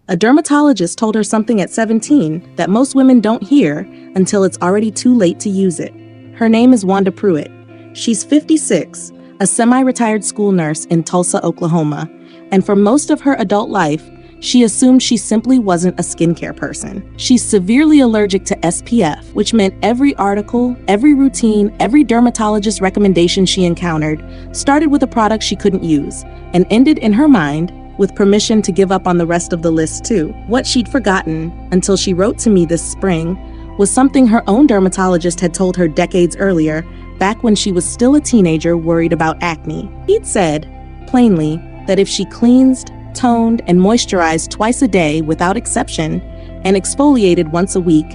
A dermatologist told her something at 17 that most women don't hear until it's already too late to use it. Her name is Wanda Puit. She's 56, a semi-retired school nurse in Tulsa, Oklahoma, and for most of her adult life, she assumed she simply wasn't a skincare person. She's severely allergic to SPF, which meant every article, every routine, every dermatologist recommendation she encountered started with a product she couldn't use and ended in her mind with permission to give up on the rest of the list too. What she'd forgotten until she wrote to me this spring was something her own dermatologist had told her decades earlier, back when she was still a teenager worried about acne. He'd said, plainly, that if she cleansed, toned, and moisturized twice a day without exception, and exfoliated once a week,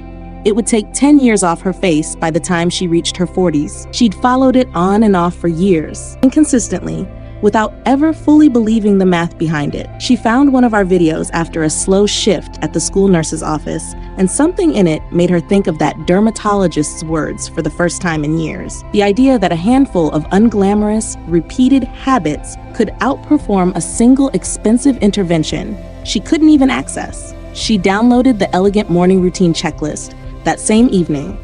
it would take 10 years off her face by the time she reached her 40s. She'd followed it on and off for years, inconsistently, without ever fully believing the math behind it. She found one of our videos after a slow shift at the school nurse's office, and something in it made her think of that dermatologist's words for the first time in years. The idea that a handful of unglamorous, repeated habits could outperform a single expensive intervention she couldn't even access. She downloaded the Elegant Morning Routine checklist that same evening,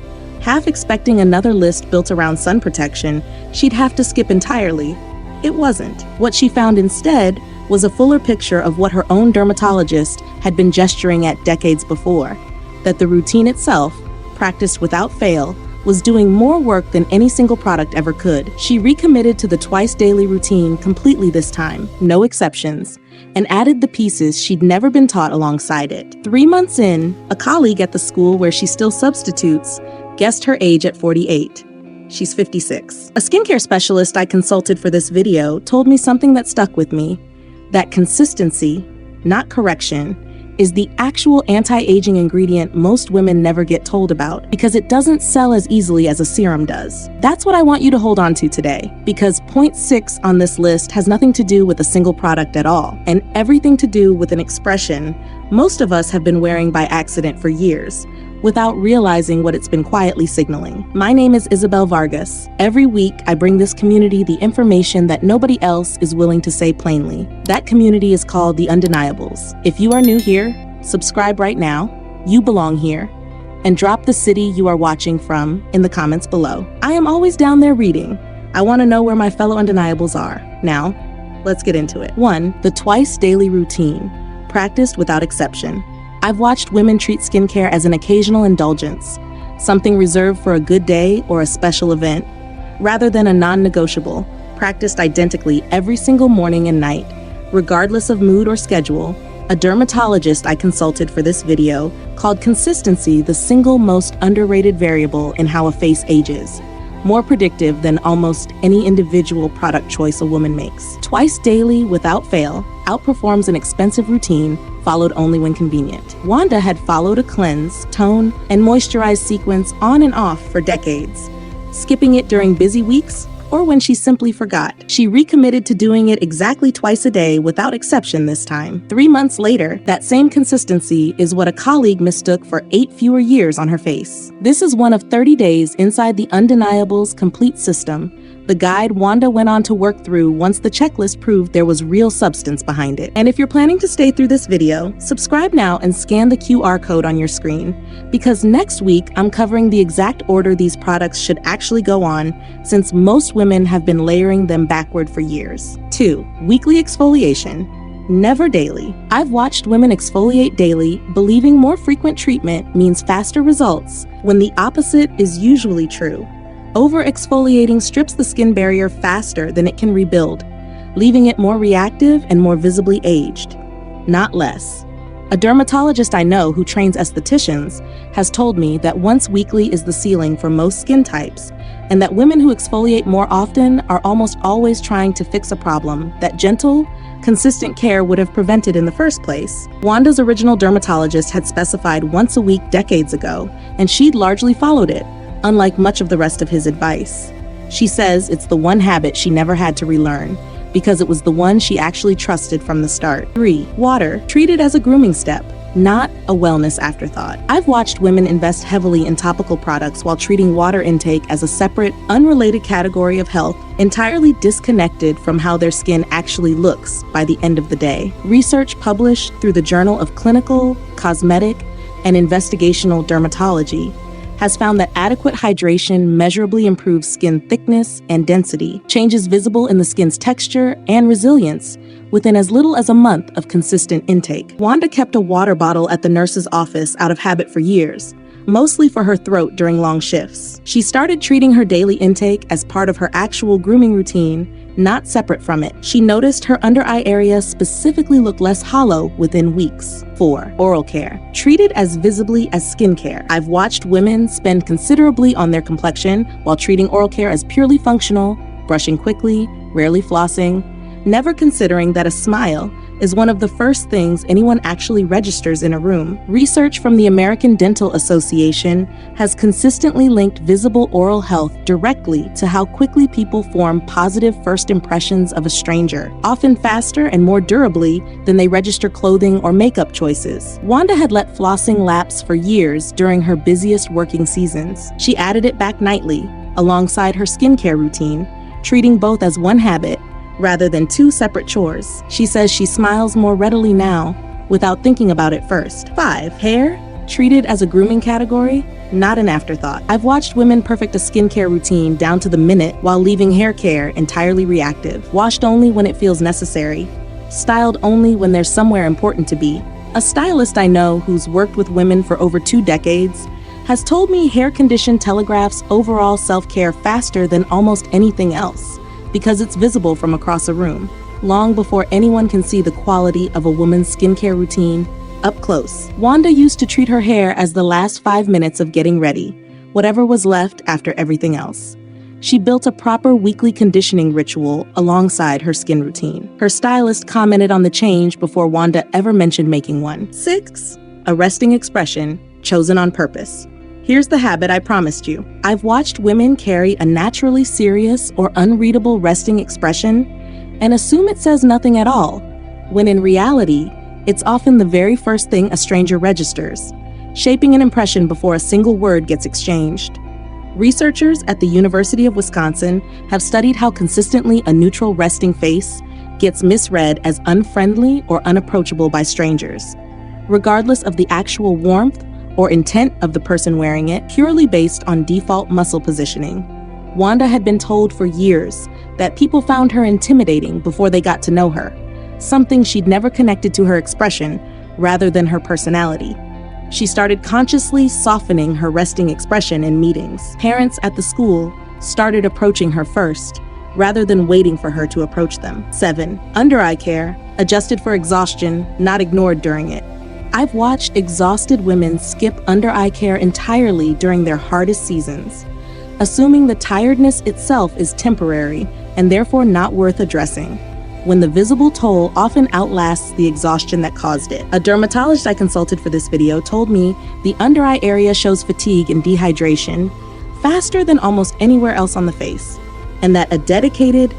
half expecting another list built around sun protection she'd have to skip entirely. It wasn't. What she found instead was a fuller picture of what her own dermatologist had been gesturing at decades before, that the routine itself, practiced without fail, was doing more work than any single product ever could. She recommitted to the twice-daily routine completely this time, no exceptions, and added the pieces she'd never been taught alongside it. 3 months in, a colleague at the school where she still substitutes guessed her age at 48. She's 56. A skincare specialist I consulted for this video told me something that stuck with me, that consistency, not correction, is the actual anti-aging ingredient most women never get told about because it doesn't sell as easily as a serum does. That's what I want you to hold on to today, because point 6 on this list has nothing to do with a single product at all, and everything to do with an expression most of us have been wearing by accident for years, without realizing what it's been quietly signaling. My name is 𝐈𝐬𝐼𝐷. Every week, I bring this community the information that nobody else is willing to say plainly. That community is called the Undeniables. If you are new here, subscribe right now, you belong here, and drop the city you are watching from in the comments below. I am always down there reading. I want to know where my fellow Undeniables are. Now, let's get into it. 1. The twice daily routine, practiced without exception. I've watched women treat skincare as an occasional indulgence, something reserved for a good day or a special event, rather than a non-negotiable, practiced identically every single morning and night, regardless of mood or schedule. A dermatologist I consulted for this video called consistency the single most underrated variable in how a face ages, more predictive than almost any individual product choice a woman makes. Twice daily without fail outperforms an expensive routine followed only when convenient. Wanda had followed a cleanse, tone, and moisturize sequence on and off for decades, skipping it during busy weeks or when she simply forgot. She recommitted to doing it exactly twice a day without exception this time. 3 months later, that same consistency is what a colleague mistook for 8 fewer years on her face. This is one of 30 days inside the Undeniables complete system, the guide Wanda went on to work through once the checklist proved there was real substance behind it. And if you're planning to stay through this video, subscribe now and scan the QR code on your screen, because next week I'm covering the exact order these products should actually go on, since most women have been layering them backward for years. 2. Weekly exfoliation. Never daily. I've watched women exfoliate daily, believing more frequent treatment means faster results, when the opposite is usually true. Over-exfoliating strips the skin barrier faster than it can rebuild, leaving it more reactive and more visibly aged, not less. A dermatologist I know who trains estheticians has told me that once weekly is the ceiling for most skin types, and that women who exfoliate more often are almost always trying to fix a problem that gentle, consistent care would have prevented in the first place. Wanda's original dermatologist had specified once a week decades ago, and she'd largely followed it, unlike much of the rest of his advice. She says it's the one habit she never had to relearn, because it was the one she actually trusted from the start. 3. Water, treated as a grooming step. not a wellness afterthought. I've watched women invest heavily in topical products while treating water intake as a separate, unrelated category of health, entirely disconnected from how their skin actually looks by the end of the day. Research published through the Journal of Clinical, Cosmetic, and Investigational Dermatology has found that adequate hydration measurably improves skin thickness and density, changes visible in the skin's texture and resilience within as little as a month of consistent intake. Wanda kept a water bottle at the nurse's office out of habit for years, mostly for her throat during long shifts. She started treating her daily intake as part of her actual grooming routine, not separate from it. She noticed her under-eye area specifically looked less hollow within weeks. 4. Oral care. Treated as visibly as skincare. I've watched women spend considerably on their complexion while treating oral care as purely functional, brushing quickly, rarely flossing, never considering that a smile is one of the first things anyone actually registers in a room. Research from the American Dental Association has consistently linked visible oral health directly to how quickly people form positive first impressions of a stranger, often faster and more durably than they register clothing or makeup choices. Wanda had let flossing lapse for years during her busiest working seasons. She added it back nightly, alongside her skincare routine, treating both as one habit rather than two separate chores. She says she smiles more readily now without thinking about it first. 5. Hair. Treated as a grooming category, not an afterthought. I've watched women perfect a skincare routine down to the minute while leaving hair care entirely reactive. Washed only when it feels necessary. Styled only when there's somewhere important to be. A stylist I know who's worked with women for over 2 decades has told me hair condition telegraphs overall self-care faster than almost anything else, because it's visible from across a room, long before anyone can see the quality of a woman's skincare routine up close. Wanda used to treat her hair as the last 5 minutes of getting ready, whatever was left after everything else. She built a proper weekly conditioning ritual alongside her skin routine. Her stylist commented on the change before Wanda ever mentioned making one. 6. A resting expression chosen on purpose. Here's the habit I promised you. I've watched women carry a naturally serious or unreadable resting expression and assume it says nothing at all, when in reality, it's often the very first thing a stranger registers, shaping an impression before a single word gets exchanged. Researchers at the University of Wisconsin have studied how consistently a neutral resting face gets misread as unfriendly or unapproachable by strangers, regardless of the actual warmth or intent of the person wearing it, purely based on default muscle positioning. Wanda had been told for years that people found her intimidating before they got to know her, something she'd never connected to her expression rather than her personality. She started consciously softening her resting expression in meetings. Parents at the school started approaching her first, rather than waiting for her to approach them. 7. Under-eye care, adjusted for exhaustion, not ignored during it. I've watched exhausted women skip under-eye care entirely during their hardest seasons, assuming the tiredness itself is temporary and therefore not worth addressing, when the visible toll often outlasts the exhaustion that caused it. A dermatologist I consulted for this video told me the under-eye area shows fatigue and dehydration faster than almost anywhere else on the face, and that a dedicated,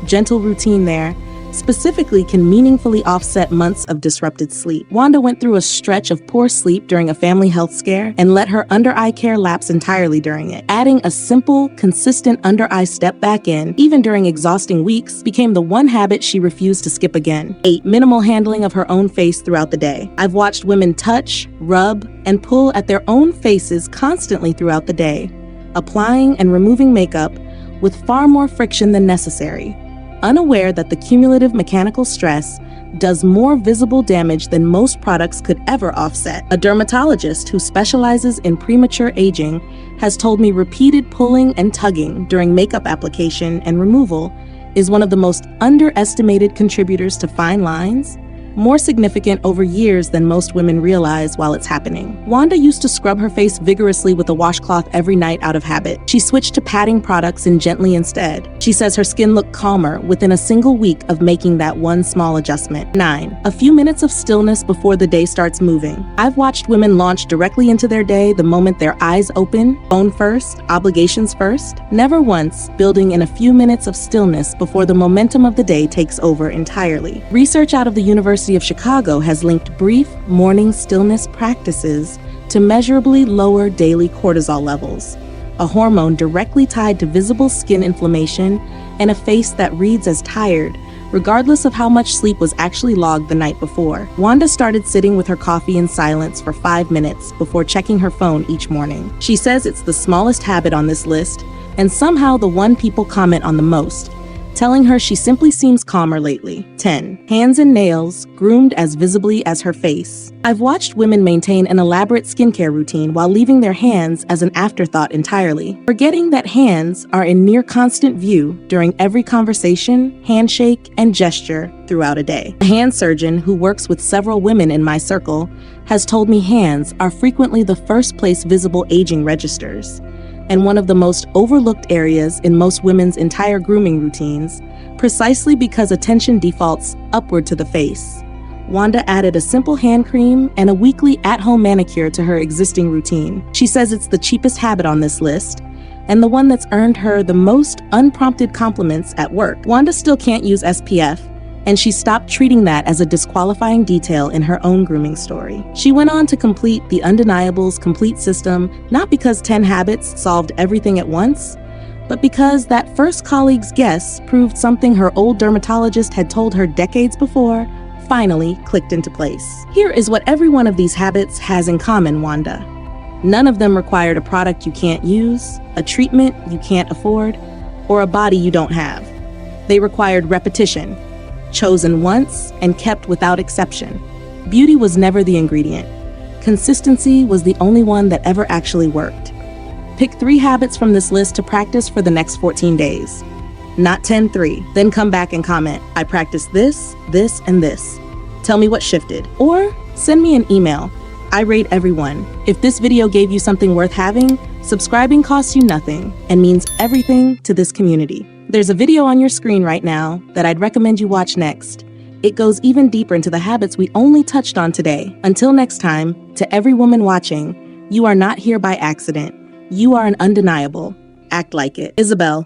gentle routine there specifically can meaningfully offset months of disrupted sleep. Wanda went through a stretch of poor sleep during a family health scare and let her under-eye care lapse entirely during it. Adding a simple, consistent under-eye step back in, even during exhausting weeks, became the one habit she refused to skip again. 8. Minimal handling of her own face throughout the day. I've watched women touch, rub, and pull at their own faces constantly throughout the day, applying and removing makeup with far more friction than necessary, unaware that the cumulative mechanical stress does more visible damage than most products could ever offset. A dermatologist who specializes in premature aging has told me repeated pulling and tugging during makeup application and removal is one of the most underestimated contributors to fine lines, more significant over years than most women realize while it's happening. Wanda used to scrub her face vigorously with a washcloth every night out of habit. She switched to patting products and gently instead. She says her skin looked calmer within a single week of making that one small adjustment. 9. A few minutes of stillness before the day starts moving. I've watched women launch directly into their day the moment their eyes open, phone first, obligations first, never once building in a few minutes of stillness before the momentum of the day takes over entirely. Research out of the University University of Chicago has linked brief morning stillness practices to measurably lower daily cortisol levels, a hormone directly tied to visible skin inflammation and a face that reads as tired, regardless of how much sleep was actually logged the night before. Wanda started sitting with her coffee in silence for 5 minutes before checking her phone each morning. She says it's the smallest habit on this list, and somehow the one people comment on the most, telling her she simply seems calmer lately. 10. Hands and nails groomed as visibly as her face. I've watched women maintain an elaborate skincare routine while leaving their hands as an afterthought entirely, forgetting that hands are in near constant view during every conversation, handshake, and gesture throughout a day. A hand surgeon who works with several women in my circle has told me hands are frequently the first place visible aging registers, and one of the most overlooked areas in most women's entire grooming routines, precisely because attention defaults upward to the face. Wanda added a simple hand cream and a weekly at-home manicure to her existing routine. She says it's the cheapest habit on this list, and the one that's earned her the most unprompted compliments at work. Wanda still can't use SPF, and she stopped treating that as a disqualifying detail in her own grooming story. She went on to complete the Undeniables complete system, not because 10 habits solved everything at once, but because that first colleague's guess proved something her old dermatologist had told her decades before finally clicked into place. Here is what every one of these habits has in common, Wanda. None of them required a product you can't use, a treatment you can't afford, or a body you don't have. They required repetition, chosen once and kept without exception. Beauty was never the ingredient. Consistency was the only one that ever actually worked. Pick 3 habits from this list to practice for the next 14 days. Not 10-3. Then come back and comment, I practiced this, this, and this. Tell me what shifted. Or send me an email. I rate everyone. If this video gave you something worth having, subscribing costs you nothing and means everything to this community. There's a video on your screen right now that I'd recommend you watch next. It goes even deeper into the habits we only touched on today. Until next time, to every woman watching, you are not here by accident. You are an undeniable. Act like it. Isabel.